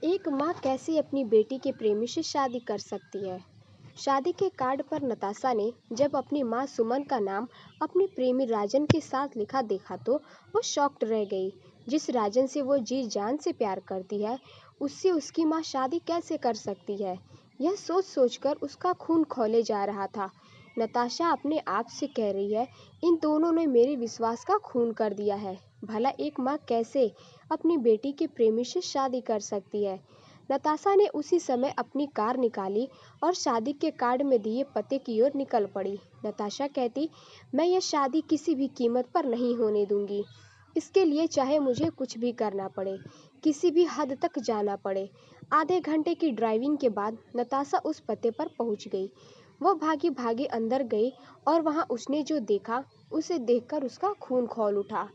एक माँ कैसे अपनी बेटी के प्रेमी से शादी कर सकती है। शादी के कार्ड पर नताशा ने जब अपनी माँ सुमन का नाम अपने प्रेमी राजन के साथ लिखा देखा तो वो शॉक्ड रह गई। जिस राजन से वो जी जान से प्यार करती है, उससे उसकी माँ शादी कैसे कर सकती है। यह सोच सोचकर उसका खून खौले जा रहा था। नताशा अपने आप से कह रही है, इन दोनों ने मेरे विश्वास का खून कर दिया है। भला एक माँ कैसे अपनी बेटी के प्रेमी से शादी कर सकती है। नताशा ने उसी समय अपनी कार निकाली और शादी के कार्ड में दिए पते की ओर निकल पड़ी। नताशा कहती, मैं यह शादी किसी भी कीमत पर नहीं होने दूंगी। इसके लिए चाहे मुझे कुछ भी करना पड़े, किसी भी हद तक जाना पड़े। आधे घंटे की ड्राइविंग के बाद नताशा उस पते पर पहुंच गई। वो भागी भागी अंदर गई और वहां उसने जो देखा, उसे देखकर उसका खून खौल उठा।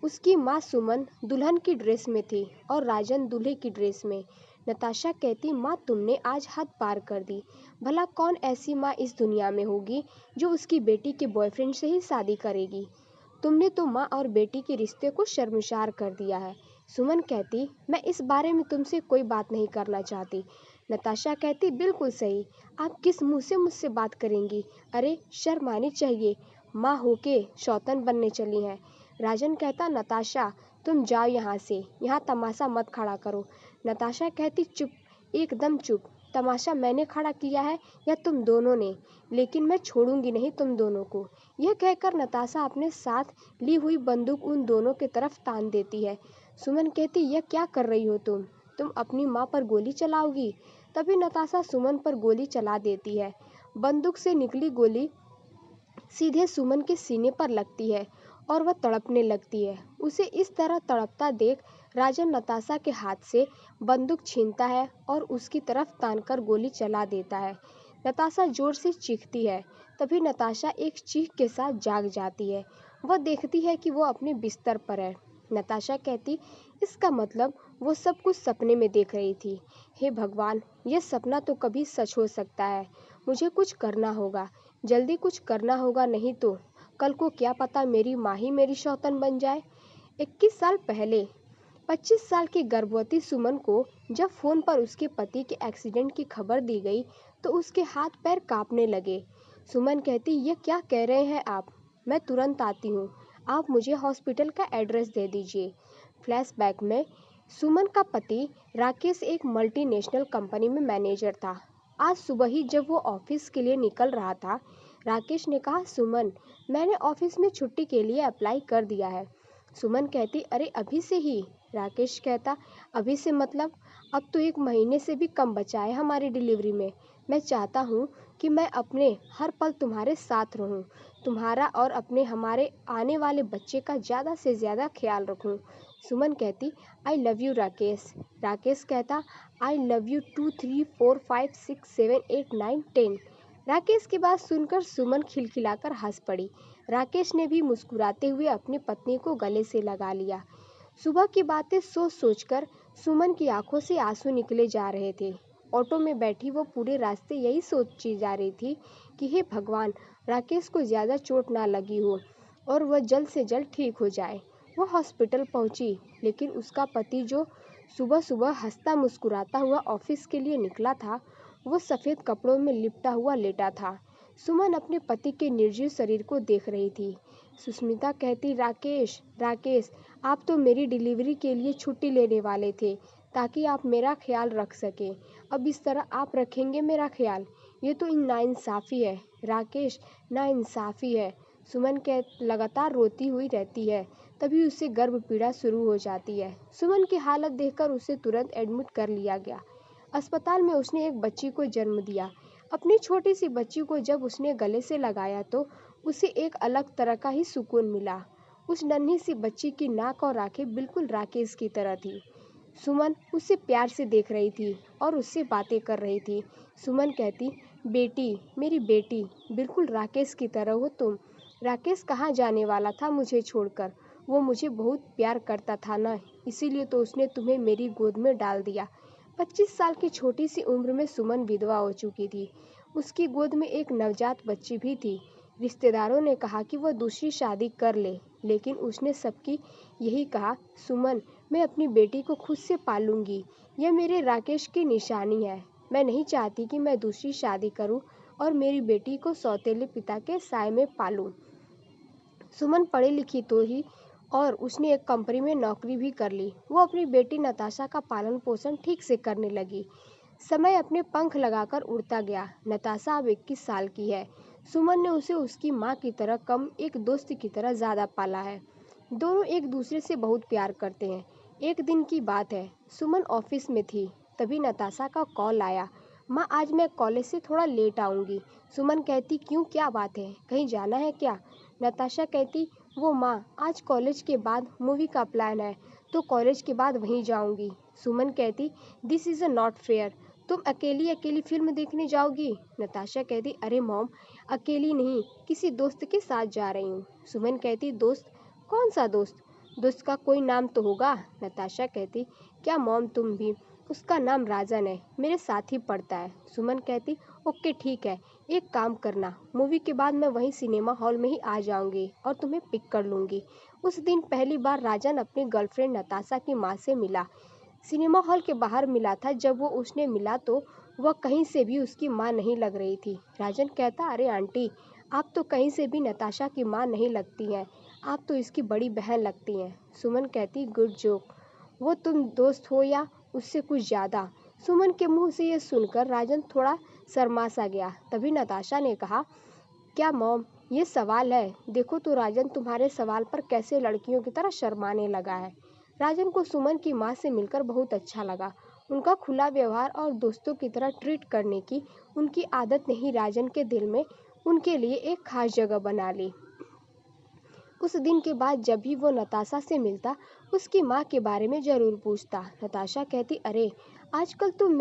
उसकी माँ सुमन दुल्हन की ड्रेस में थी और राजन दूल्हे की ड्रेस में। नताशा कहती, माँ तुमने आज हद पार कर दी। भला कौन ऐसी माँ इस दुनिया में होगी जो उसकी बेटी के बॉयफ्रेंड से ही शादी करेगी। तुमने तो माँ और बेटी के रिश्ते को शर्मसार कर दिया है। सुमन कहती, मैं इस बारे में तुमसे कोई बात नहीं करना चाहती। नताशा कहती, बिल्कुल सही। आप किस मुंह से मुझसे बात करेंगी। अरे शर्म आनी चाहिए, माँ होके शौतन बनने चली हैं। राजन कहता, नताशा तुम जाओ यहाँ से, यहाँ तमाशा मत खड़ा करो। नताशा कहती, चुप, एकदम चुप। तमाशा मैंने खड़ा किया है या तुम दोनों ने, लेकिन मैं छोड़ूंगी नहीं तुम दोनों को। यह कहकर नताशा अपने साथ ली हुई बंदूक उन दोनों की तरफ तान देती है। सुमन कहती, यह क्या कर रही हो तुम अपनी माँ पर गोली चलाओगी। तभी नताशा सुमन पर गोली चला देती है। बंदूक से निकली गोली सीधे सुमन के सीने पर लगती है और वह तड़पने लगती है। उसे इस तरह तड़पता देख राजन नताशा के हाथ से बंदूक छीनता है और उसकी तरफ तानकर गोली चला देता है। नताशा जोर से चीखती है। तभी नताशा एक चीख के साथ जाग जाती है। वह देखती है कि वो अपने बिस्तर पर है। नताशा कहती, इसका मतलब वो सब कुछ सपने में देख रही थी। हे भगवान, यह सपना तो कभी सच हो सकता है। मुझे कुछ करना होगा, जल्दी कुछ करना होगा, नहीं तो कल को क्या पता मेरी माँ ही मेरी शौतन बन जाए। 21 साल पहले 25 साल की गर्भवती सुमन को जब फोन पर उसके पति के एक्सीडेंट की खबर दी गई तो उसके हाथ पैर कांपने लगे। सुमन कहती, ये क्या कह रहे हैं आप। मैं तुरंत आती हूँ, आप मुझे हॉस्पिटल का एड्रेस दे दीजिए। फ्लैशबैक में सुमन का पति राकेश एक मल्टीनेशनल कंपनी में मैनेजर था। आज सुबह ही जब वो ऑफिस के लिए निकल रहा था, राकेश ने कहा, सुमन मैंने ऑफिस में छुट्टी के लिए अप्लाई कर दिया है। सुमन कहती, अरे अभी से ही। राकेश कहता, अभी से मतलब अब तो 1 महीने से भी कम बचा है हमारी डिलीवरी में। मैं चाहता हूँ कि मैं अपने हर पल तुम्हारे साथ रहूँ, तुम्हारा और अपने हमारे आने वाले बच्चे का ज़्यादा से ज़्यादा ख्याल रखूँ। सुमन कहती, I love you Rakesh. Rakesh कहता, आई लव यू 2 3 4 5 6 7 8 9 10। राकेश की बात सुनकर सुमन खिलखिलाकर हंस पड़ी। राकेश ने भी मुस्कुराते हुए अपनी पत्नी को गले से लगा लिया। सुबह की बातें सोच सोचकर सुमन की आंखों से आंसू निकले जा रहे थे। ऑटो में बैठी वो पूरे रास्ते यही सोची जा रही थी कि हे भगवान, राकेश को ज़्यादा चोट ना लगी हो और वह जल्द से जल्द ठीक हो जाए। वो हॉस्पिटल पहुंची, लेकिन उसका पति जो सुबह सुबह हंसता मुस्कुराता हुआ ऑफिस के लिए निकला था, वो सफ़ेद कपड़ों में लिपटा हुआ लेटा था। सुमन अपने पति के निर्जीव शरीर को देख रही थी। सुष्मिता कहती, राकेश राकेश, आप तो मेरी डिलीवरी के लिए छुट्टी लेने वाले थे ताकि आप मेरा ख्याल रख सकें। अब इस तरह आप रखेंगे मेरा ख्याल, ये तो नाइंसाफ़ी है राकेश, नाइंसाफ़ी है। सुमन के लगातार रोती हुई रहती है। तभी उसे गर्भ पीड़ा शुरू हो जाती है। सुमन की हालत देखकर उसे तुरंत एडमिट कर लिया गया। अस्पताल में उसने एक बच्ची को जन्म दिया। अपनी छोटी सी बच्ची को जब उसने गले से लगाया तो उसे एक अलग तरह का ही सुकून मिला। उस नन्ही सी बच्ची की नाक और आंखें बिल्कुल राकेश की तरह थी। सुमन उसे प्यार से देख रही थी और उससे बातें कर रही थी। सुमन कहती, बेटी, मेरी बेटी, बिल्कुल राकेश की तरह हो तुम। राकेश कहाँ जाने वाला था मुझे छोड़कर। वो मुझे बहुत प्यार करता था ना, इसीलिए तो उसने तुम्हें मेरी गोद में डाल दिया। 25 साल की छोटी सी उम्र में सुमन विधवा हो चुकी थी। उसकी गोद में एक नवजात बच्ची भी थी। रिश्तेदारों ने कहा कि वह दूसरी शादी कर ले, लेकिन उसने सबकी यही कहा, सुमन मैं अपनी बेटी को खुद से पालूंगी। यह मेरे राकेश की निशानी है। मैं नहीं चाहती कि मैं दूसरी शादी करूं और मेरी बेटी को सौतेले पिता के साए में पालूं। सुमन पढ़ी लिखी तो ही और उसने एक कंपनी में नौकरी भी कर ली। वो अपनी बेटी नताशा का पालन पोषण ठीक से करने लगी। समय अपने पंख लगाकर उड़ता गया। नताशा अब 21 साल की है। सुमन ने उसे उसकी माँ की तरह कम, एक दोस्त की तरह ज्यादा पाला है। दोनों एक दूसरे से बहुत प्यार करते हैं। एक दिन की बात है, सुमन ऑफिस में थी, तभी नताशा का कॉल आया। माँ, आज मैं कॉलेज से थोड़ा लेट आऊंगी। सुमन कहती, क्यों, क्या बात है, कहीं जाना है क्या? नताशा कहती, वो माँ, आज कॉलेज के बाद मूवी का प्लान है, तो कॉलेज के बाद वहीं जाऊंगी। सुमन कहती, दिस इज नॉट फेयर, तुम अकेली अकेली फिल्म देखने जाओगी? नताशा कहती, अरे मॉम, अकेली नहीं, किसी दोस्त के साथ जा रही हूँ। सुमन कहती, दोस्त? कौन सा दोस्त? दोस्त का कोई नाम तो होगा। नताशा कहती, क्या मॉम तुम भी? उसका नाम राजन है, मेरे साथ ही पढ़ता है। सुमन कहती, ओके ठीक है, एक काम करना, मूवी के बाद मैं वहीं सिनेमा हॉल में ही आ जाऊंगी और तुम्हें पिक कर लूंगी। उस दिन पहली बार राजन अपनी गर्लफ्रेंड नताशा की माँ से मिला। सिनेमा हॉल के बाहर मिला था। जब वो उसने मिला तो वह कहीं से भी उसकी माँ नहीं लग रही थी। राजन कहता, अरे आंटी, आप तो कहीं से भी नताशा की माँ नहीं लगती हैं, आप तो इसकी बड़ी बहन लगती हैं। सुमन कहती, गुड जोक, वो तुम दोस्त हो या उससे कुछ ज्यादा? सुमन के मुंह से यह सुनकर राजन थोड़ा शर्मा सा गया। तभी नताशा ने कहा, क्या मॉम, ये सवाल है? देखो तो राजन तुम्हारे सवाल पर कैसे लड़कियों की तरह शर्माने लगा है। राजन को सुमन की माँ से मिलकर बहुत अच्छा लगा। उनका खुला व्यवहार और दोस्तों की तरह ट्रीट करने की उनकी आदत ने ही राजन के दिल में उनके लिए एक खास जगह बना ली। उस दिन के बाद जब भी वो नताशा से मिलता, उसकी माँ के बारे में जरूर पूछता। नताशा कहती, अरे आजकल तुम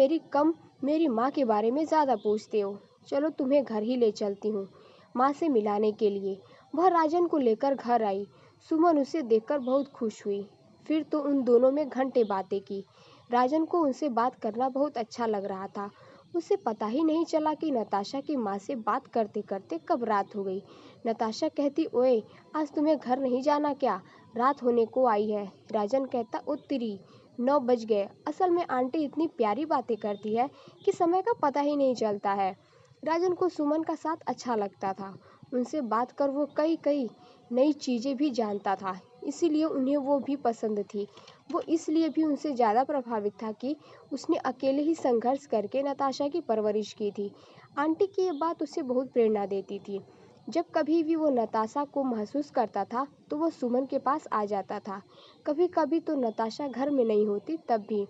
मेरी माँ के बारे में ज्यादा पूछते हो। चलो तुम्हें घर ही ले चलती हूँ माँ से मिलाने के लिए। वह राजन को लेकर घर आई। सुमन उसे देखकर बहुत खुश हुई। फिर तो उन दोनों में घंटे बातें की। राजन को उनसे बात करना बहुत अच्छा लग रहा था। उसे पता ही नहीं चला कि नताशा की माँ से बात करते करते कब रात हो गई। नताशा कहती, ओए, आज तुम्हें घर नहीं जाना क्या? रात होने को आई है। राजन कहता, ओ तेरी, 9 बज गए। असल में आंटी इतनी प्यारी बातें करती है कि समय का पता ही नहीं चलता है। राजन को सुमन का साथ अच्छा लगता था। उनसे बात कर वो कई कई नई चीजें भी जानता था, इसीलिए उन्हें वो भी पसंद थी। वो इसलिए भी उनसे ज्यादा प्रभावित था कि उसने अकेले ही संघर्ष करके नताशा की परवरिश की थी। आंटी की ये बात उसे बहुत प्रेरणा देती थी। जब कभी भी वो नताशा को महसूस करता था तो वो सुमन के पास आ जाता था। कभी कभी तो नताशा घर में नहीं होती तब भी।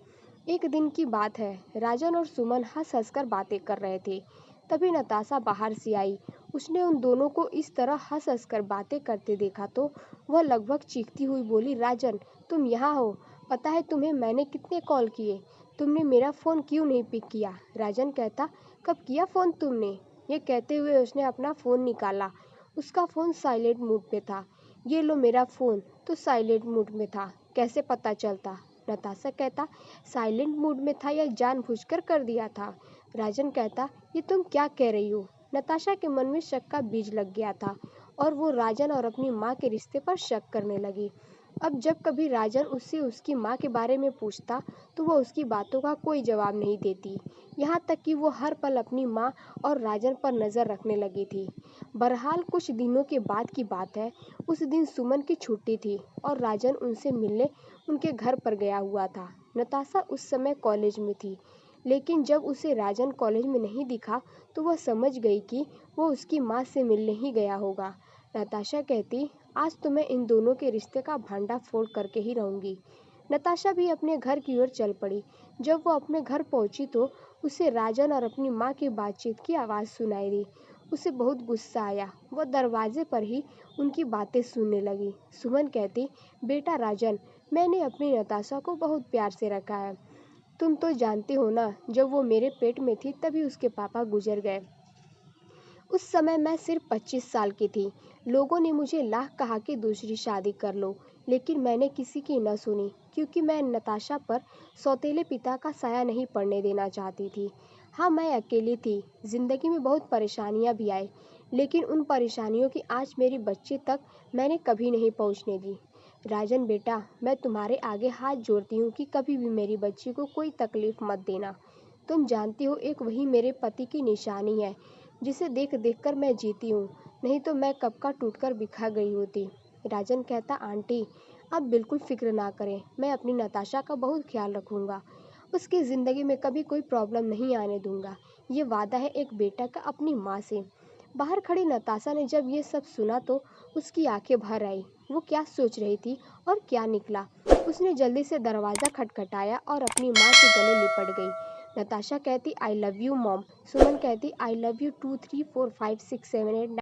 एक दिन की बात है, राजन और सुमन हंस हंस कर बातें कर रहे थे। तभी नताशा बाहर से आई। उसने उन दोनों को इस तरह हंस हंस कर बातें करते देखा तो वह लगभग चीखती हुई बोली, राजन, तुम यहाँ हो? पता है तुम्हें मैंने कितने कॉल किए, तुमने मेरा फोन क्यों नहीं पिक किया? राजन कहता, कब किया फोन तुमने? ये कहते हुए उसने अपना फोन निकाला। उसका फोन साइलेंट मोड पे था। ये लो मेरा फोन तो साइलेंट मोड में था, कैसे पता चलता? नताशा कहता, साइलेंट मोड में था या जानबूझकर कर दिया था? राजन कहता, ये तुम क्या कह रही हो? नताशा के मन में शक का बीज लग गया था और वो राजन और अपनी माँ के रिश्ते पर शक करने लगी। अब जब कभी राजन उससे उसकी माँ के बारे में पूछता तो वो उसकी बातों का कोई जवाब नहीं देती। यहाँ तक कि वो हर पल अपनी माँ और राजन पर नजर रखने लगी थी। बहरहाल कुछ दिनों के बाद की बात है। उस दिन सुमन की छुट्टी थी और राजन उनसे मिलने उनके घर पर गया हुआ था। नताशा उस समय कॉलेज में थी, लेकिन जब उसे राजन कॉलेज में नहीं दिखा तो वह समझ गई कि वो उसकी माँ से मिलने ही गया होगा। नताशा कहती, आज तो मैं इन दोनों के रिश्ते का भांडाफोड़ करके ही रहूंगी। नताशा भी अपने घर की ओर चल पड़ी। जब वो अपने घर पहुंची तो उसे राजन और अपनी माँ की बातचीत की आवाज़ सुनाई दी। उसे बहुत गुस्सा आया। वह दरवाजे पर ही उनकी बातें सुनने लगी। सुमन कहती, बेटा राजन, मैंने अपनी नताशा को बहुत प्यार से रखा है। तुम तो जानते हो ना, जब वो मेरे पेट में थी तभी उसके पापा गुजर गए। उस समय मैं सिर्फ 25 साल की थी। लोगों ने मुझे लाख कहा कि दूसरी शादी कर लो, लेकिन मैंने किसी की न सुनी, क्योंकि मैं नताशा पर सौतेले पिता का साया नहीं पड़ने देना चाहती थी। हाँ, मैं अकेली थी। जिंदगी में बहुत परेशानियां भी आई, लेकिन उन परेशानियों की आँच मेरी बच्ची तक मैंने कभी नहीं पहुंचने दी। राजन बेटा, मैं तुम्हारे आगे हाथ जोड़ती हूँ कि कभी भी मेरी बच्ची को कोई तकलीफ मत देना। तुम जानती हो एक वही मेरे पति की निशानी है जिसे देख देख कर मैं जीती हूँ, नहीं तो मैं कब का टूटकर बिखर गई होती। राजन कहता, आंटी आप बिल्कुल फिक्र ना करें, मैं अपनी नताशा का बहुत ख्याल रखूंगा। उसकी ज़िंदगी में कभी कोई प्रॉब्लम नहीं आने दूंगा। ये वादा है एक बेटा का अपनी माँ से। बाहर खड़ी नताशा ने जब ये सब सुना तो उसकी आंखें भर आई। वो क्या सोच रही थी और क्या निकला। उसने जल्दी से दरवाज़ा खटखटाया और अपनी माँ के गले लिपट गई। नताशा कहती, आई लव यू मॉम। सुमन कहती, आई लव यू 2 3 4 5 6 7 8 9।